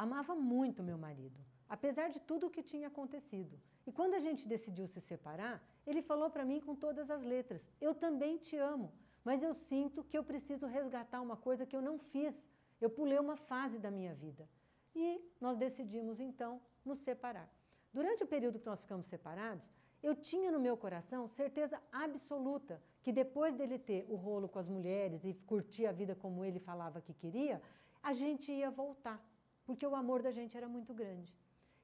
amava muito meu marido, apesar de tudo o que tinha acontecido. E quando a gente decidiu se separar, ele falou para mim com todas as letras: eu também te amo, mas eu sinto que eu preciso resgatar uma coisa que eu não fiz. Eu pulei uma fase da minha vida. E nós decidimos então nos separar. Durante o período que nós ficamos separados, eu tinha no meu coração certeza absoluta que depois dele ter o rolo com as mulheres e curtir a vida como ele falava que queria, a gente ia voltar, porque o amor da gente era muito grande.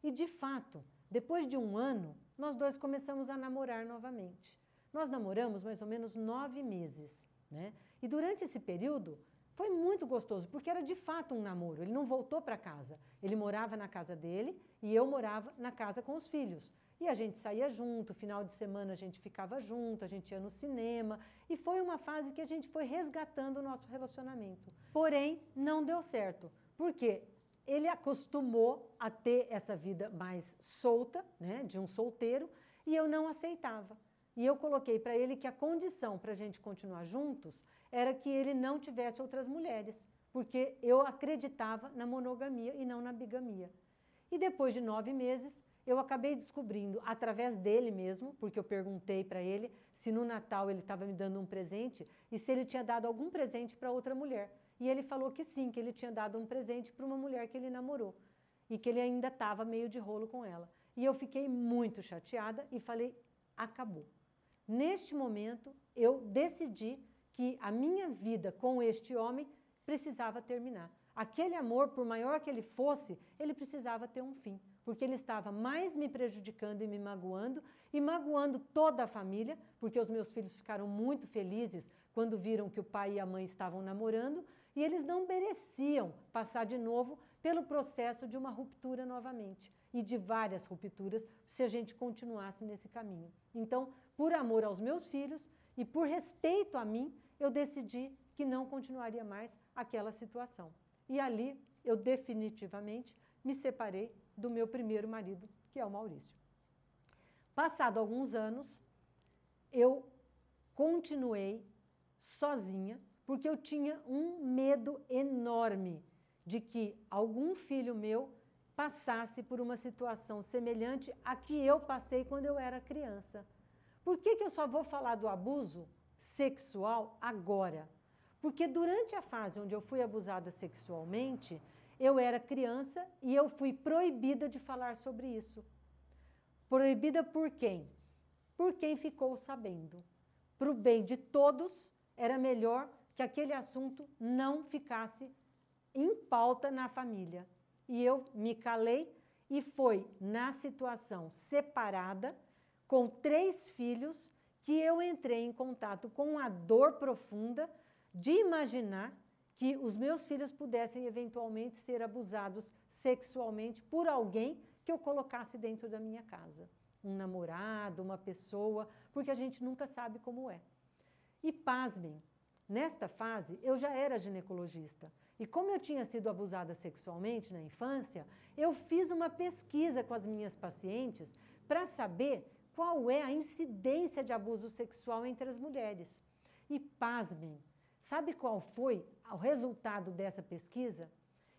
E de fato, depois de 1 ano, nós dois começamos a namorar novamente. Nós namoramos mais ou menos 9 meses, né? E durante esse período foi muito gostoso, porque era de fato um namoro. Ele não voltou para casa, ele morava na casa dele e eu morava na casa com os filhos. E a gente saía junto, final de semana a gente ficava junto, a gente ia no cinema. E foi uma fase que a gente foi resgatando o nosso relacionamento. Porém, não deu certo, porque ele acostumou a ter essa vida mais solta, né, de um solteiro, e eu não aceitava. E eu coloquei para ele que a condição para a gente continuar juntos era que ele não tivesse outras mulheres, porque eu acreditava na monogamia e não na bigamia. E depois de 9 meses, eu acabei descobrindo, através dele mesmo, porque eu perguntei para ele se no Natal ele estava me dando um presente e se ele tinha dado algum presente para outra mulher. E ele falou que sim, que ele tinha dado um presente para uma mulher que ele namorou e que ele ainda estava meio de rolo com ela. E eu fiquei muito chateada e falei: acabou. Neste momento, eu decidi que a minha vida com este homem precisava terminar. Aquele amor, por maior que ele fosse, ele precisava ter um fim, porque ele estava mais me prejudicando e me magoando, e magoando toda a família, porque os meus filhos ficaram muito felizes quando viram que o pai e a mãe estavam namorando, e eles não mereciam passar de novo pelo processo de uma ruptura novamente, e de várias rupturas, se a gente continuasse nesse caminho. Então, por amor aos meus filhos e por respeito a mim, eu decidi que não continuaria mais aquela situação. E ali eu definitivamente me separei do meu primeiro marido, que é o Maurício. Passado alguns anos, eu continuei sozinha, porque eu tinha um medo enorme de que algum filho meu passasse por uma situação semelhante à que eu passei quando eu era criança. Por que eu só vou falar do abuso sexual agora? Porque durante a fase onde eu fui abusada sexualmente, eu era criança e eu fui proibida de falar sobre isso. Proibida por quem? Por quem ficou sabendo. Para o bem de todos, era melhor que aquele assunto não ficasse em pauta na família. E eu me calei e foi na situação separada, com 3 filhos, que eu entrei em contato com a dor profunda de imaginar que os meus filhos pudessem eventualmente ser abusados sexualmente por alguém que eu colocasse dentro da minha casa. Um namorado, uma pessoa, porque a gente nunca sabe como é. E pasmem, nesta fase eu já era ginecologista. E como eu tinha sido abusada sexualmente na infância, eu fiz uma pesquisa com as minhas pacientes para saber qual é a incidência de abuso sexual entre as mulheres. E pasmem, sabe qual foi o resultado dessa pesquisa?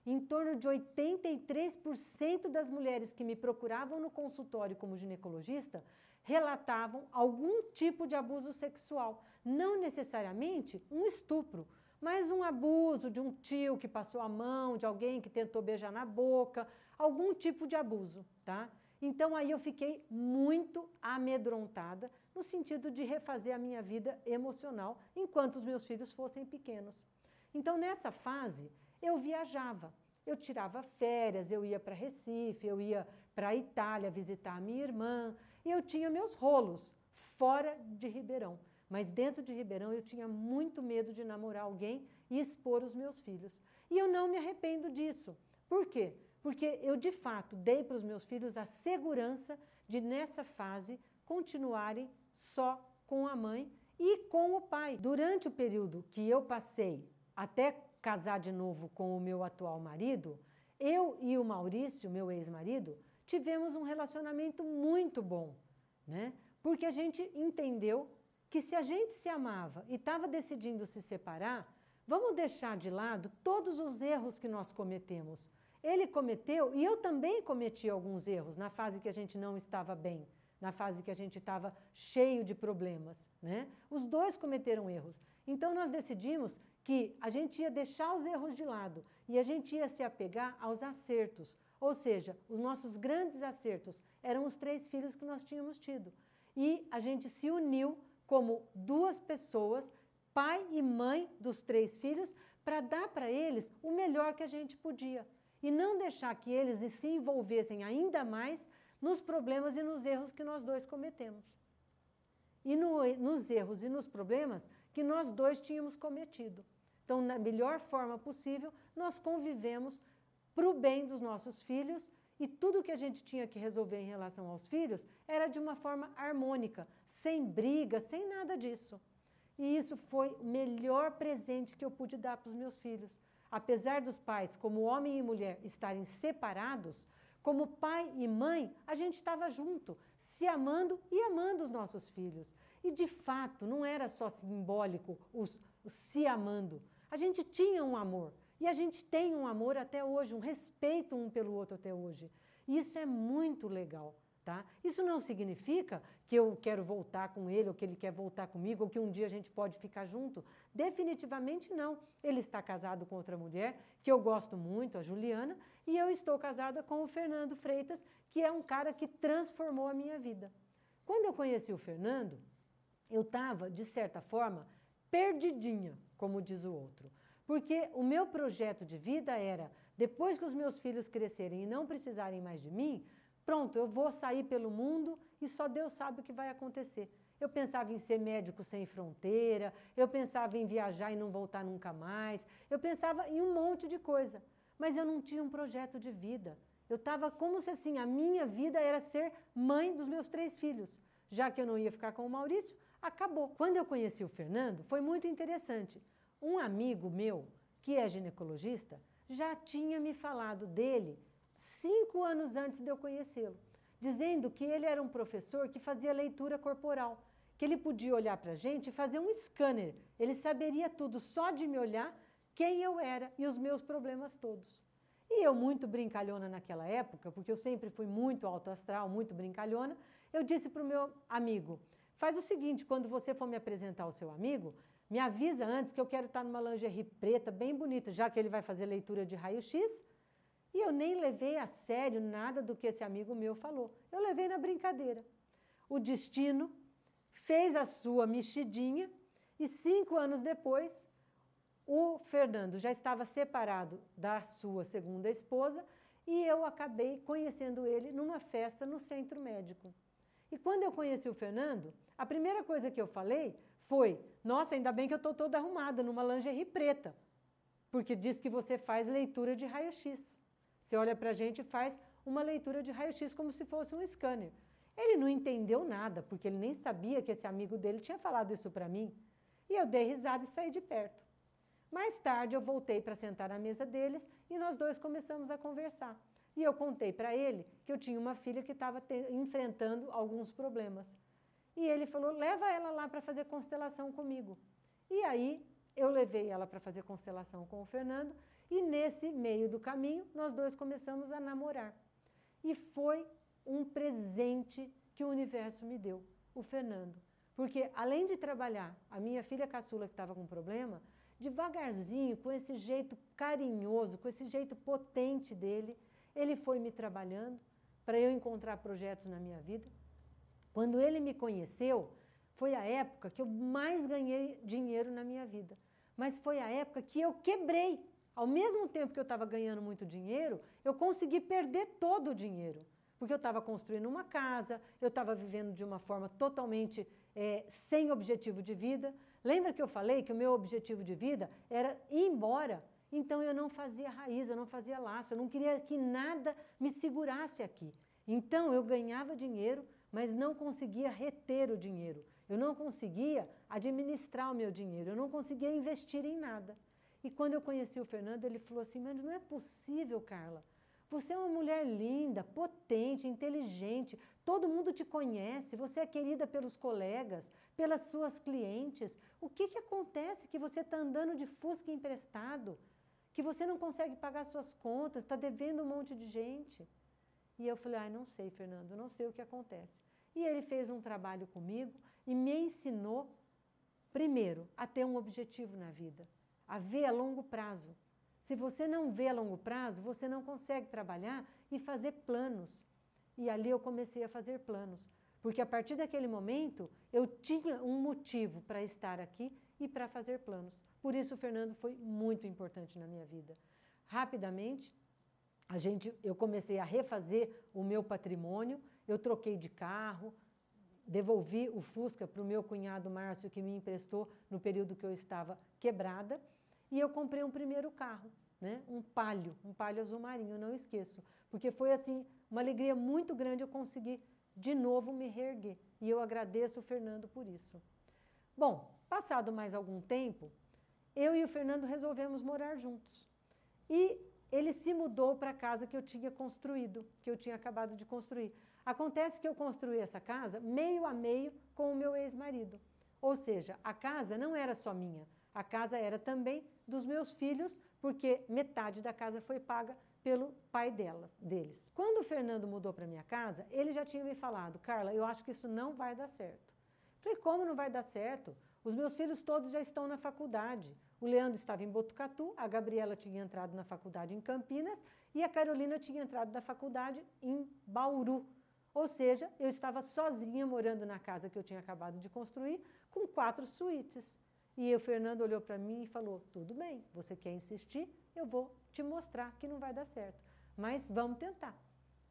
Em torno de 83% das mulheres que me procuravam no consultório como ginecologista relatavam algum tipo de abuso sexual. Não necessariamente um estupro, mas um abuso de um tio que passou a mão, de alguém que tentou beijar na boca, algum tipo de abuso, tá? Então aí eu fiquei muito amedrontada no sentido de refazer a minha vida emocional enquanto os meus filhos fossem pequenos. Então nessa fase eu viajava, eu tirava férias, eu ia para Recife, eu ia para a Itália visitar a minha irmã, e eu tinha meus rolos fora de Ribeirão. Mas dentro de Ribeirão eu tinha muito medo de namorar alguém e expor os meus filhos. E eu não me arrependo disso. Por quê? Porque eu de fato dei para os meus filhos a segurança de nessa fase continuarem só com a mãe e com o pai. Durante o período que eu passei até casar de novo com o meu atual marido, eu e o Maurício, meu ex-marido, tivemos um relacionamento muito bom, né? Porque a gente entendeu que se a gente se amava e estava decidindo se separar, vamos deixar de lado todos os erros que nós cometemos. ele cometeu, e eu também cometi alguns erros na fase que a gente não estava bem, na fase que a gente estava cheio de problemas, né? Os dois cometeram erros. Então, nós decidimos que a gente ia deixar os erros de lado e a gente ia se apegar aos acertos. Ou seja, os nossos grandes acertos eram os 3 filhos que nós tínhamos tido. E a gente se uniu como 2 pessoas, pai e mãe dos 3 filhos, para dar para eles o melhor que a gente podia. E não deixar que eles se envolvessem ainda mais nos problemas e nos erros que nós dois cometemos. E nos erros e nos problemas que nós dois tínhamos cometido. Então, da melhor forma possível, nós convivemos para o bem dos nossos filhos e tudo que a gente tinha que resolver em relação aos filhos era de uma forma harmônica, sem briga, sem nada disso. E isso foi o melhor presente que eu pude dar para os meus filhos. Apesar dos pais, como homem e mulher, estarem separados, como pai e mãe, a gente estava junto, se amando e amando os nossos filhos. E, de fato, não era só simbólico o se amando. A gente tinha um amor. E a gente tem um amor até hoje, um respeito um pelo outro até hoje. E isso é muito legal, tá? Isso não significa que eu quero voltar com ele, ou que ele quer voltar comigo, ou que um dia a gente pode ficar junto. Definitivamente não. Ele está casado com outra mulher, que eu gosto muito, a Juliana, e eu estou casada com o Fernando Freitas, que é um cara que transformou a minha vida. Quando eu conheci o Fernando, eu estava, de certa forma, perdidinha, como diz o outro. Porque o meu projeto de vida era, depois que os meus filhos crescerem e não precisarem mais de mim, pronto, eu vou sair pelo mundo e só Deus sabe o que vai acontecer. Eu pensava em ser médico sem fronteira, eu pensava em viajar e não voltar nunca mais, eu pensava em um monte de coisa, mas eu não tinha um projeto de vida. Eu estava como se assim, a minha vida era ser mãe dos meus 3 filhos. Já que eu não ia ficar com o Maurício, acabou. Quando eu conheci o Fernando, foi muito interessante. Um amigo meu, que é ginecologista, já tinha me falado dele 5 anos antes de eu conhecê-lo, dizendo que ele era um professor que fazia leitura corporal, que ele podia olhar para a gente e fazer um scanner. Ele saberia tudo só de me olhar, quem eu era e os meus problemas todos. E eu, muito brincalhona naquela época, porque eu sempre fui muito alto astral, muito brincalhona, eu disse para o meu amigo, faz o seguinte, quando você for me apresentar ao seu amigo, me avisa antes que eu quero estar numa lingerie preta, bem bonita, já que ele vai fazer leitura de raio-x. E eu nem levei a sério nada do que esse amigo meu falou. Eu levei na brincadeira. O destino fez a sua mexidinha e 5 anos depois, o Fernando já estava separado da sua segunda esposa e eu acabei conhecendo ele numa festa no centro médico. E quando eu conheci o Fernando, a primeira coisa que eu falei foi, nossa, ainda bem que eu estou toda arrumada numa lingerie preta, porque diz que você faz leitura de raio-x. Você olha para a gente e faz uma leitura de raio-x como se fosse um scanner. Ele não entendeu nada, porque ele nem sabia que esse amigo dele tinha falado isso para mim. E eu dei risada e saí de perto. Mais tarde eu voltei para sentar na mesa deles e nós dois começamos a conversar. E eu contei para ele que eu tinha uma filha que estava enfrentando alguns problemas. E ele falou, leva ela lá para fazer constelação comigo. E aí eu levei ela para fazer constelação com o Fernando e nesse meio do caminho nós dois começamos a namorar. E foi um presente que o universo me deu, o Fernando. Porque além de trabalhar a minha filha caçula que estava com problema, devagarzinho, com esse jeito carinhoso, com esse jeito potente dele, ele foi me trabalhando para eu encontrar projetos na minha vida. Quando ele me conheceu, foi a época que eu mais ganhei dinheiro na minha vida. Mas foi a época que eu quebrei. Ao mesmo tempo que eu estava ganhando muito dinheiro, eu consegui perder todo o dinheiro. Porque eu estava construindo uma casa, eu estava vivendo de uma forma totalmente sem objetivo de vida. Lembra que eu falei que o meu objetivo de vida era ir embora? Então eu não fazia raiz, eu não fazia laço, eu não queria que nada me segurasse aqui. Então eu ganhava dinheiro, mas não conseguia reter o dinheiro. Eu não conseguia administrar o meu dinheiro, eu não conseguia investir em nada. E quando eu conheci o Fernando, ele falou assim, mas não é possível, Carla. Você é uma mulher linda, potente, inteligente, todo mundo te conhece, você é querida pelos colegas, pelas suas clientes. O que acontece que você está andando de Fusca emprestado? que você não consegue pagar suas contas, está devendo um monte de gente. E eu falei, não sei, Fernando, não sei o que acontece. E ele fez um trabalho comigo e me ensinou, primeiro, a ter um objetivo na vida, a ver a longo prazo. Se você não vê a longo prazo, você não consegue trabalhar e fazer planos. E ali eu comecei a fazer planos, porque a partir daquele momento eu tinha um motivo para estar aqui e para fazer planos. Por isso o Fernando foi muito importante na minha vida. Rapidamente, eu comecei a refazer o meu patrimônio, eu troquei de carro, devolvi o Fusca para o meu cunhado Márcio, que me emprestou no período que eu estava quebrada, e eu comprei um primeiro carro, né? um Palio azul marinho, eu não esqueço, porque foi assim uma alegria muito grande eu conseguir de novo me reerguer, e eu agradeço o Fernando por isso. Bom, passado mais algum tempo, eu e o Fernando resolvemos morar juntos, e ele se mudou para a casa que eu tinha construído, que eu tinha acabado de construir. Acontece que eu construí essa casa meio a meio com o meu ex-marido. Ou seja, a casa não era só minha, a casa era também dos meus filhos, porque metade da casa foi paga pelo pai deles. Quando o Fernando mudou para minha casa, ele já tinha me falado, Carla, eu acho que isso não vai dar certo. Falei, como não vai dar certo? Os meus filhos todos já estão na faculdade. O Leandro estava em Botucatu, a Gabriela tinha entrado na faculdade em Campinas e a Carolina tinha entrado na faculdade em Bauru. Ou seja, eu estava sozinha morando na casa que eu tinha acabado de construir com 4 suítes. E o Fernando olhou para mim e falou, tudo bem, você quer insistir? Eu vou te mostrar que não vai dar certo, mas vamos tentar.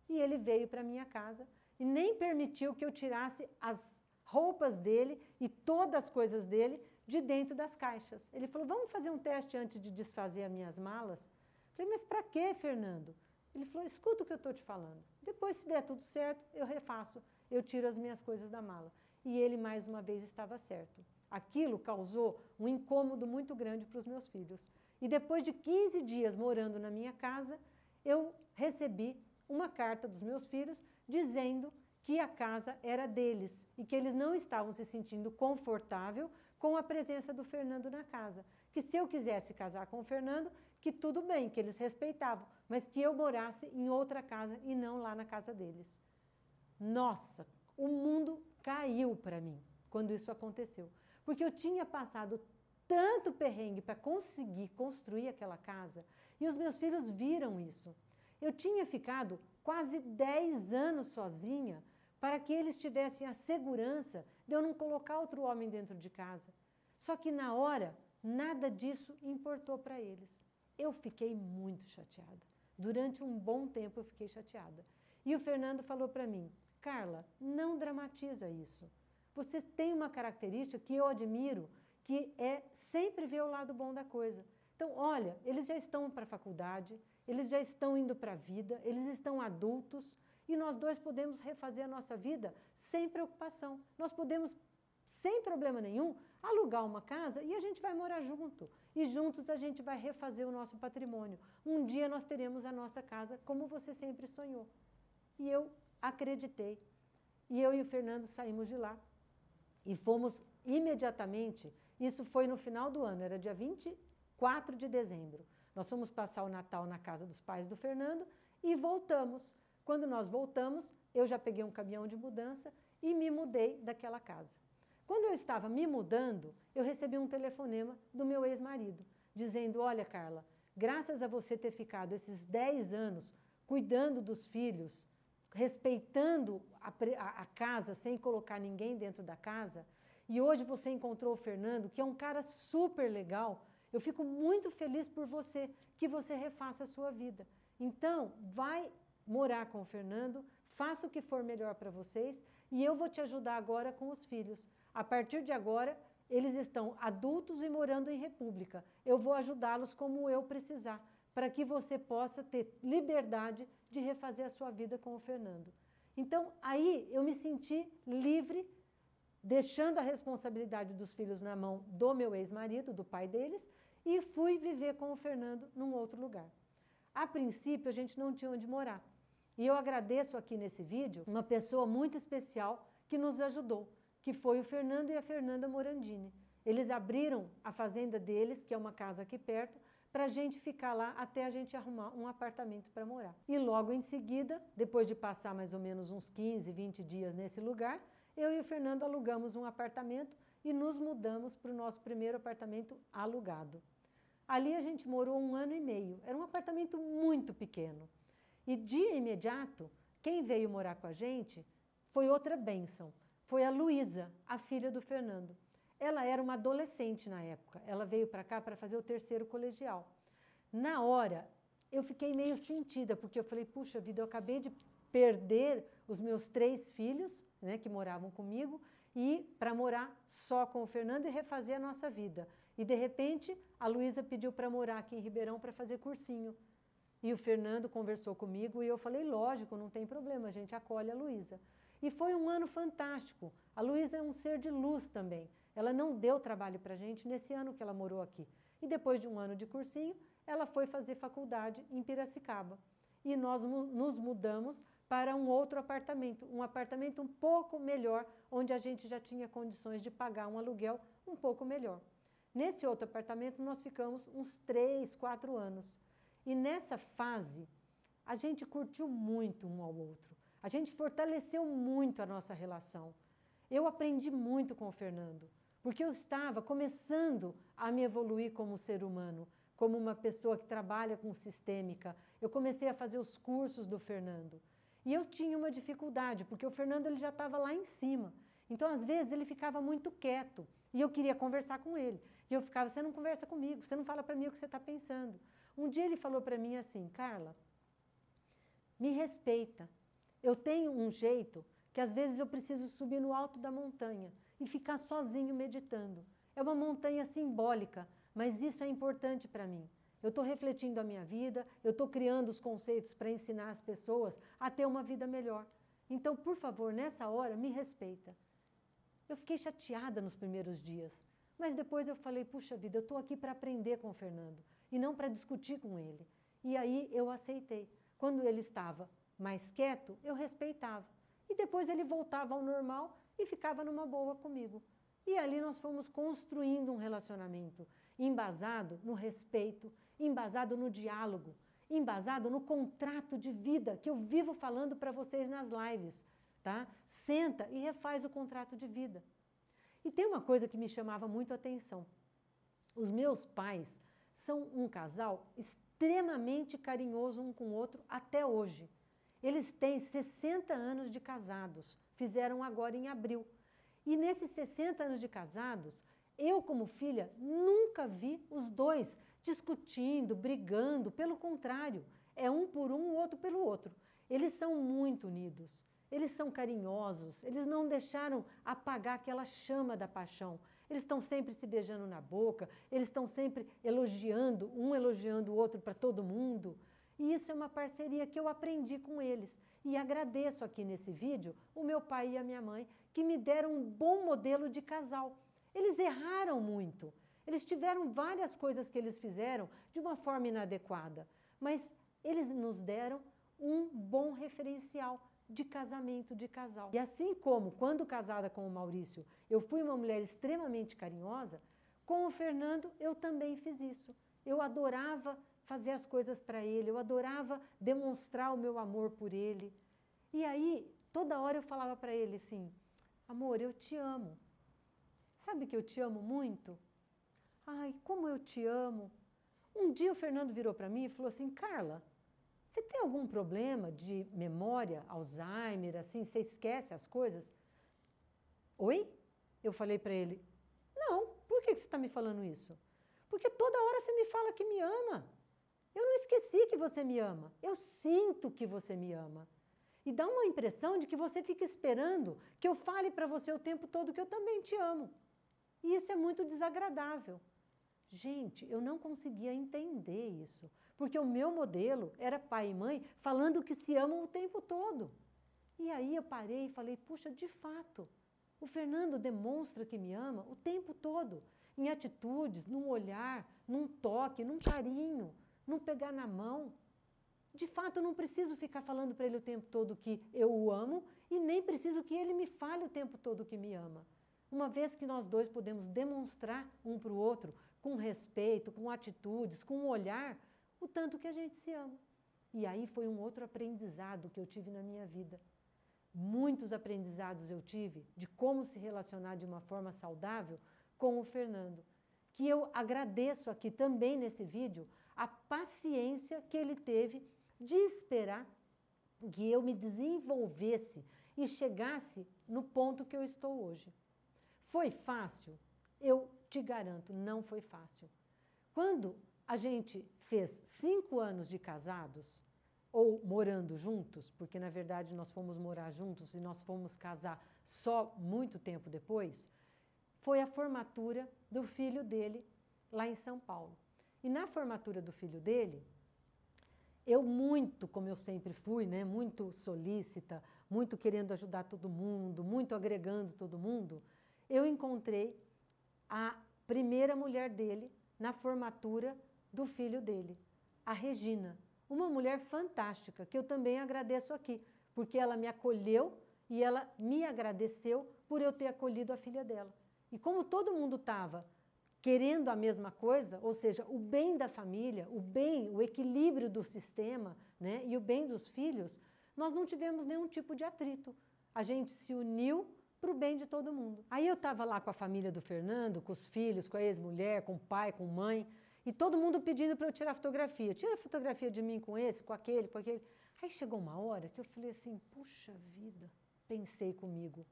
E ele veio para minha casa e nem permitiu que eu tirasse as roupas dele e todas as coisas dele de dentro das caixas. Ele falou, vamos fazer um teste antes de desfazer as minhas malas? Eu falei, mas para quê, Fernando? Ele falou, escuta o que eu estou te falando. Depois, se der tudo certo, eu refaço, eu tiro as minhas coisas da mala. E ele, mais uma vez, estava certo. Aquilo causou um incômodo muito grande para os meus filhos. E depois de 15 dias morando na minha casa, eu recebi uma carta dos meus filhos dizendo que a casa era deles e que eles não estavam se sentindo confortável com a presença do Fernando na casa. Que se eu quisesse casar com o Fernando, que tudo bem, que eles respeitavam, mas que eu morasse em outra casa e não lá na casa deles. Nossa, o mundo caiu para mim quando isso aconteceu, porque eu tinha passado tanto perrengue para conseguir construir aquela casa e os meus filhos viram isso. Eu tinha ficado quase 10 anos sozinha para que eles tivessem a segurança de eu não colocar outro homem dentro de casa. Só que na hora, nada disso importou para eles. Eu fiquei muito chateada. Durante um bom tempo eu fiquei chateada. E o Fernando falou para mim, Carla, não dramatiza isso. Você tem uma característica que eu admiro, que é sempre ver o lado bom da coisa. Então, olha, eles já estão para a faculdade, eles já estão indo para a vida, eles estão adultos, e nós dois podemos refazer a nossa vida sem preocupação. Nós podemos, sem problema nenhum, alugar uma casa e a gente vai morar junto. E juntos a gente vai refazer o nosso patrimônio. Um dia nós teremos a nossa casa como você sempre sonhou. E eu acreditei. E eu e o Fernando saímos de lá. E fomos imediatamente, isso foi no final do ano, era dia 24 de dezembro. Nós fomos passar o Natal na casa dos pais do Fernando e voltamos. Quando nós voltamos, eu já peguei um caminhão de mudança e me mudei daquela casa. Quando eu estava me mudando, eu recebi um telefonema do meu ex-marido, dizendo, olha, Carla, graças a você ter ficado esses 10 anos cuidando dos filhos, respeitando a casa sem colocar ninguém dentro da casa, e hoje você encontrou o Fernando, que é um cara super legal, eu fico muito feliz por você, que você refaça a sua vida. Então, vai morar com o Fernando, faça o que for melhor para vocês, e eu vou te ajudar agora com os filhos. A partir de agora, eles estão adultos e morando em república. Eu vou ajudá-los como eu precisar, para que você possa ter liberdade de refazer a sua vida com o Fernando. Então, aí eu me senti livre, deixando a responsabilidade dos filhos na mão do meu ex-marido, do pai deles, e fui viver com o Fernando num outro lugar. A princípio, a gente não tinha onde morar. E eu agradeço aqui nesse vídeo uma pessoa muito especial que nos ajudou, que foi o Fernando e a Fernanda Morandini. Eles abriram a fazenda deles, que é uma casa aqui perto, para a gente ficar lá até a gente arrumar um apartamento para morar. E logo em seguida, depois de passar mais ou menos uns 15, 20 dias nesse lugar, eu e o Fernando alugamos um apartamento e nos mudamos para o nosso primeiro apartamento alugado. Ali a gente morou 1 ano e meio, era um apartamento muito pequeno. E de imediato, quem veio morar com a gente foi outra bênção, foi a Luísa, a filha do Fernando. Ela era uma adolescente na época, ela veio para cá para fazer o 3º colegial. Na hora, eu fiquei meio sentida, porque eu falei, puxa vida, eu acabei de perder os meus 3 filhos, né, que moravam comigo, e para morar só com o Fernando e refazer a nossa vida. E de repente, a Luísa pediu para morar aqui em Ribeirão para fazer cursinho. E o Fernando conversou comigo e eu falei, lógico, não tem problema, a gente acolhe a Luísa. E foi um ano fantástico. A Luísa é um ser de luz também. Ela não deu trabalho para a gente nesse ano que ela morou aqui. E depois de 1 ano de cursinho, ela foi fazer faculdade em Piracicaba. E nós nos mudamos para um outro apartamento, um apartamento um pouco melhor, onde a gente já tinha condições de pagar um aluguel um pouco melhor. Nesse outro apartamento, nós ficamos uns 3, 4 anos. E nessa fase, a gente curtiu muito um ao outro. A gente fortaleceu muito a nossa relação. Eu aprendi muito com o Fernando, porque eu estava começando a me evoluir como ser humano, como uma pessoa que trabalha com sistêmica. Eu comecei a fazer os cursos do Fernando. E eu tinha uma dificuldade, porque o Fernando ele já estava lá em cima. Então, às vezes, ele ficava muito quieto e eu queria conversar com ele. E eu ficava, você não conversa comigo, você não fala para mim o que você está pensando. Um dia ele falou para mim assim, Carla, me respeita. Eu tenho um jeito que às vezes eu preciso subir no alto da montanha e ficar sozinho meditando. É uma montanha simbólica, mas isso é importante para mim. Eu estou refletindo a minha vida, eu estou criando os conceitos para ensinar as pessoas a ter uma vida melhor. Então, por favor, nessa hora, me respeita. Eu fiquei chateada nos primeiros dias, mas depois eu falei, puxa vida, eu estou aqui para aprender com o Fernando e não para discutir com ele. E aí eu aceitei. Quando ele estava mais quieto, eu respeitava. E depois ele voltava ao normal e ficava numa boa comigo. E ali nós fomos construindo um relacionamento embasado no respeito, embasado no diálogo, embasado no contrato de vida que eu vivo falando para vocês nas lives, tá? Senta e refaz o contrato de vida. E tem uma coisa que me chamava muito a atenção. Os meus pais são um casal extremamente carinhoso um com o outro até hoje. Eles têm 60 anos de casados, fizeram agora em abril. E nesses 60 anos de casados, eu como filha nunca vi os dois discutindo, brigando, pelo contrário, é um por um, o outro pelo outro. Eles são muito unidos, eles são carinhosos, eles não deixaram apagar aquela chama da paixão. Eles estão sempre se beijando na boca, eles estão sempre elogiando, um elogiando o outro para todo mundo. E isso é uma parceria que eu aprendi com eles. E agradeço aqui nesse vídeo o meu pai e a minha mãe, que me deram um bom modelo de casal. Eles erraram muito. Eles tiveram várias coisas que eles fizeram de uma forma inadequada. Mas eles nos deram um bom referencial de casamento, de casal. E assim como, quando casada com o Maurício, eu fui uma mulher extremamente carinhosa, com o Fernando eu também fiz isso. Eu adorava fazer as coisas para ele, eu adorava demonstrar o meu amor por ele. E aí, toda hora eu falava para ele assim, amor, eu te amo. Sabe que eu te amo muito? Ai, como eu te amo. Um dia o Fernando virou para mim e falou assim, Carla, você tem algum problema de memória, Alzheimer, assim, você esquece as coisas? Oi? Eu falei para ele, não, por que você está me falando isso? Porque toda hora você me fala que me ama. Eu não esqueci que você me ama, eu sinto que você me ama. E dá uma impressão de que você fica esperando que eu fale para você o tempo todo que eu também te amo. E isso é muito desagradável. Gente, eu não conseguia entender isso, porque o meu modelo era pai e mãe falando que se amam o tempo todo. E aí eu parei e falei, puxa, de fato, o Fernando demonstra que me ama o tempo todo, em atitudes, num olhar, num toque, num carinho, num pegar na mão. De fato, eu não preciso ficar falando para ele o tempo todo que eu o amo e nem preciso que ele me fale o tempo todo que me ama. Uma vez que nós dois podemos demonstrar um para o outro com respeito, com atitudes, com um olhar, o tanto que a gente se ama. E aí foi um outro aprendizado que eu tive na minha vida. Muitos aprendizados eu tive de como se relacionar de uma forma saudável com o Fernando, que eu agradeço aqui também nesse vídeo a paciência que ele teve de esperar que eu me desenvolvesse e chegasse no ponto que eu estou hoje. Foi fácil? Eu te garanto, não foi fácil. Quando a gente fez 5 anos de casados, ou morando juntos, porque na verdade nós fomos morar juntos e nós fomos casar só muito tempo depois, foi a formatura do filho dele lá em São Paulo. E na formatura do filho dele, eu muito, como eu sempre fui, né, muito solícita, muito querendo ajudar todo mundo, muito agregando todo mundo, eu encontrei a primeira mulher dele na formatura do filho dele, a Regina. Uma mulher fantástica, que eu também agradeço aqui, porque ela me acolheu e ela me agradeceu por eu ter acolhido a filha dela. E como todo mundo estava querendo a mesma coisa, ou seja, o bem da família, o bem, o equilíbrio do sistema, né, e o bem dos filhos, nós não tivemos nenhum tipo de atrito. A gente se uniu para o bem de todo mundo. Aí eu estava lá com a família do Fernando, com os filhos, com a ex-mulher, com o pai, com a mãe, e todo mundo pedindo para eu tirar fotografia. Tira fotografia de mim com esse, com aquele, com aquele. Aí chegou uma hora que eu falei assim, puxa vida, pensei comigo,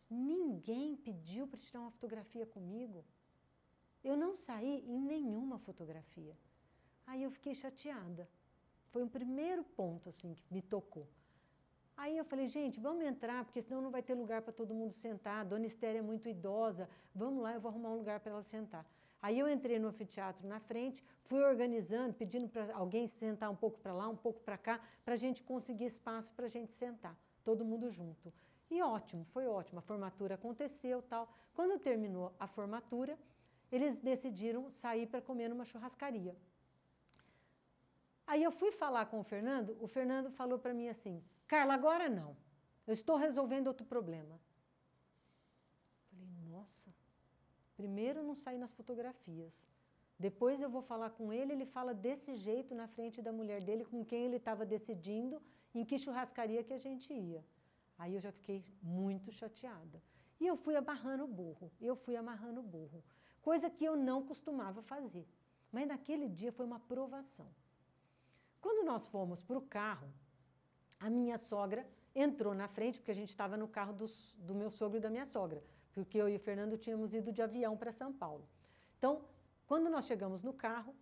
ninguém pediu para tirar uma fotografia comigo. Eu não saí em nenhuma fotografia. Aí eu fiquei chateada. Foi o primeiro ponto assim que me tocou. Aí eu falei, gente, vamos entrar, porque senão não vai ter lugar para todo mundo sentar. A Dona Estéria é muito idosa, vamos lá, eu vou arrumar um lugar para ela sentar. Aí eu entrei no anfiteatro na frente, fui organizando, pedindo para alguém sentar um pouco para lá, um pouco para cá, para a gente conseguir espaço para a gente sentar, todo mundo junto. E ótimo, foi ótimo, a formatura aconteceu, tal. Quando terminou a formatura, eles decidiram sair para comer numa churrascaria. Aí eu fui falar com o Fernando falou para mim assim, Carla, agora não, eu estou resolvendo outro problema. Falei, nossa, primeiro não saí nas fotografias, depois eu vou falar com ele, ele fala desse jeito na frente da mulher dele, com quem ele estava decidindo em que churrascaria que a gente ia. Aí eu já fiquei muito chateada. E eu fui amarrando o burro, coisa que eu não costumava fazer. Mas naquele dia foi uma provação. Quando nós fomos para o carro, a minha sogra entrou na frente, porque a gente estava no carro do meu sogro e da minha sogra, porque eu e o Fernando tínhamos ido de avião para São Paulo. Então, quando nós chegamos no carro,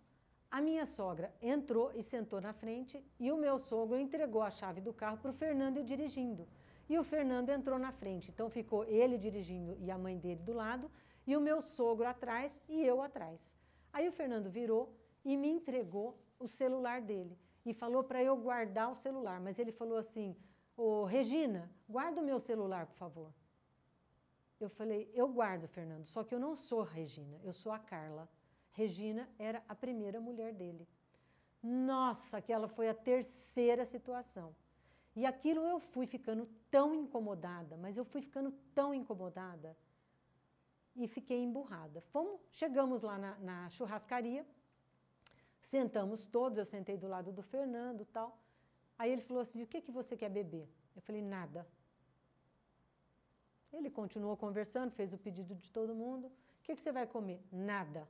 a minha sogra entrou e sentou na frente e o meu sogro entregou a chave do carro para o Fernando ir dirigindo. E o Fernando entrou na frente, então ficou ele dirigindo e a mãe dele do lado, e o meu sogro atrás e eu atrás. Aí o Fernando virou e me entregou o celular dele e falou para eu guardar o celular, mas ele falou assim, ô, Regina, guarda o meu celular, por favor. Eu falei, eu guardo, Fernando, só que eu não sou a Regina, eu sou a Carla. Regina era a primeira mulher dele. Nossa, aquela foi a terceira situação. E aquilo eu fui ficando tão incomodada, mas eu fui ficando tão incomodada e fiquei emburrada. Chegamos lá na churrascaria, sentamos todos, eu sentei do lado do Fernando e tal. Aí ele falou assim, o que você quer beber? Eu falei, nada. Ele continuou conversando, fez o pedido de todo mundo. O que você vai comer? Nada.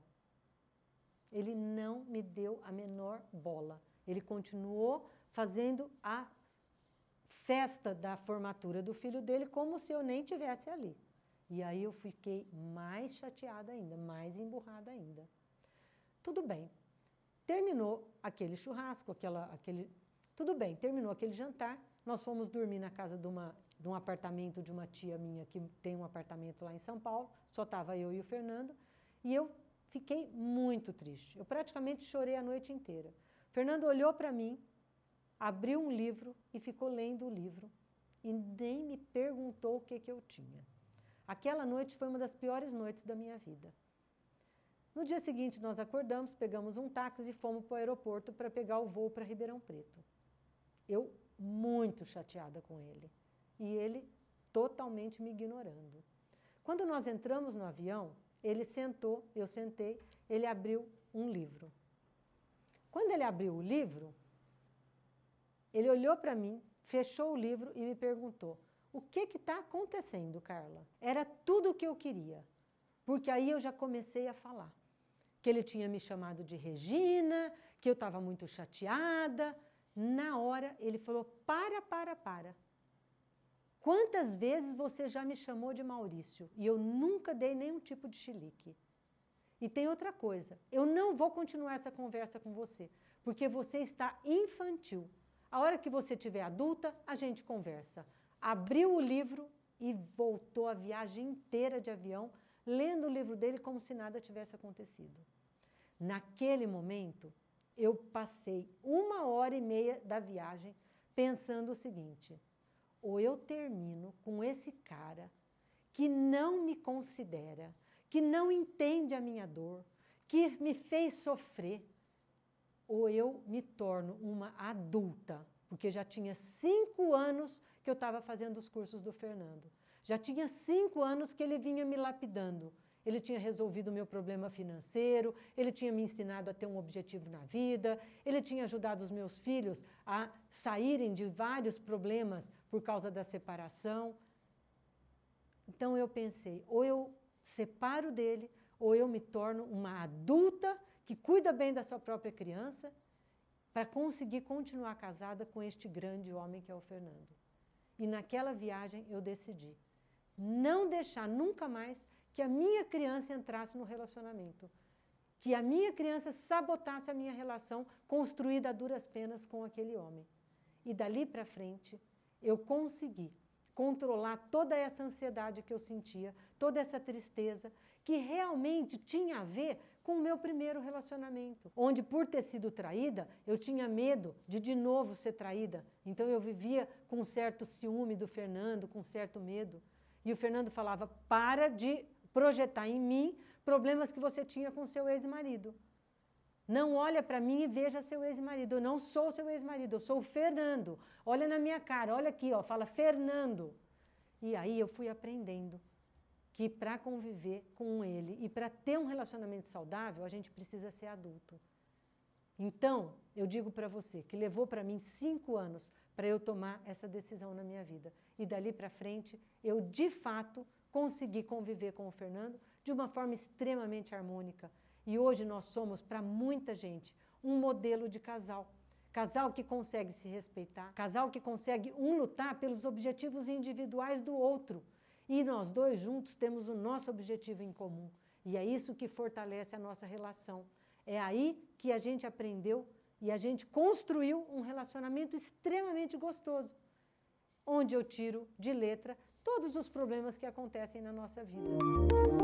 Ele não me deu a menor bola. Ele continuou fazendo a festa da formatura do filho dele como se eu nem estivesse ali. E aí eu fiquei mais chateada ainda, mais emburrada ainda. Tudo bem. Terminou aquele churrasco, tudo bem, terminou aquele jantar, nós fomos dormir na casa de um apartamento de uma tia minha que tem um apartamento lá em São Paulo, só estava eu e o Fernando, e eu fiquei muito triste. Eu praticamente chorei a noite inteira. O Fernando olhou para mim, abriu um livro e ficou lendo o livro e nem me perguntou o que eu tinha. Aquela noite foi uma das piores noites da minha vida. No dia seguinte, nós acordamos, pegamos um táxi e fomos para o aeroporto para pegar o voo para Ribeirão Preto. Eu muito chateada com ele. E ele totalmente me ignorando. Quando nós entramos no avião, ele sentou, eu sentei, ele abriu um livro. Quando ele abriu o livro, ele olhou para mim, fechou o livro e me perguntou: o que está acontecendo, Carla? Era tudo o que eu queria, porque aí eu já comecei a falar. Que ele tinha me chamado de Regina, que eu estava muito chateada. Na hora, ele falou: para. Quantas vezes você já me chamou de Maurício? E eu nunca dei nenhum tipo de chilique. E tem outra coisa, eu não vou continuar essa conversa com você, porque você está infantil. A hora que você estiver adulta, a gente conversa. Abriu o livro e voltou a viagem inteira de avião, lendo o livro dele como se nada tivesse acontecido. Naquele momento, eu passei 1h30 da viagem pensando o seguinte: ou eu termino com esse cara que não me considera, que não entende a minha dor, que me fez sofrer, ou eu me torno uma adulta, porque já tinha 5 anos que eu estava fazendo os cursos do Fernando. Já tinha 5 anos que ele vinha me lapidando. Ele tinha resolvido o meu problema financeiro, ele tinha me ensinado a ter um objetivo na vida, ele tinha ajudado os meus filhos a saírem de vários problemas por causa da separação. Então eu pensei, ou eu separo dele, ou eu me torno uma adulta que cuida bem da sua própria criança para conseguir continuar casada com este grande homem que é o Fernando. E naquela viagem eu decidi não deixar nunca mais que a minha criança entrasse no relacionamento, que a minha criança sabotasse a minha relação construída a duras penas com aquele homem. E dali para frente, eu consegui controlar toda essa ansiedade que eu sentia, toda essa tristeza, que realmente tinha a ver com o meu primeiro relacionamento, onde, por ter sido traída, eu tinha medo de novo ser traída. Então eu vivia com um certo ciúme do Fernando, com um certo medo. E o Fernando falava: para de projetar em mim problemas que você tinha com seu ex-marido. Não olha para mim e veja seu ex-marido. Eu não sou seu ex-marido, eu sou o Fernando. Olha na minha cara, olha aqui, ó, fala Fernando. E aí eu fui aprendendo que para conviver com ele e para ter um relacionamento saudável, a gente precisa ser adulto. Então, eu digo para você que levou para mim 5 anos para eu tomar essa decisão na minha vida. E dali para frente, eu de fato consegui conviver com o Fernando de uma forma extremamente harmônica. E hoje nós somos, para muita gente, um modelo de casal. Casal que consegue se respeitar, casal que consegue lutar pelos objetivos individuais do outro. E nós dois juntos temos o nosso objetivo em comum. E é isso que fortalece a nossa relação. É aí que a gente aprendeu e a gente construiu um relacionamento extremamente gostoso, onde eu tiro de letra todos os problemas que acontecem na nossa vida.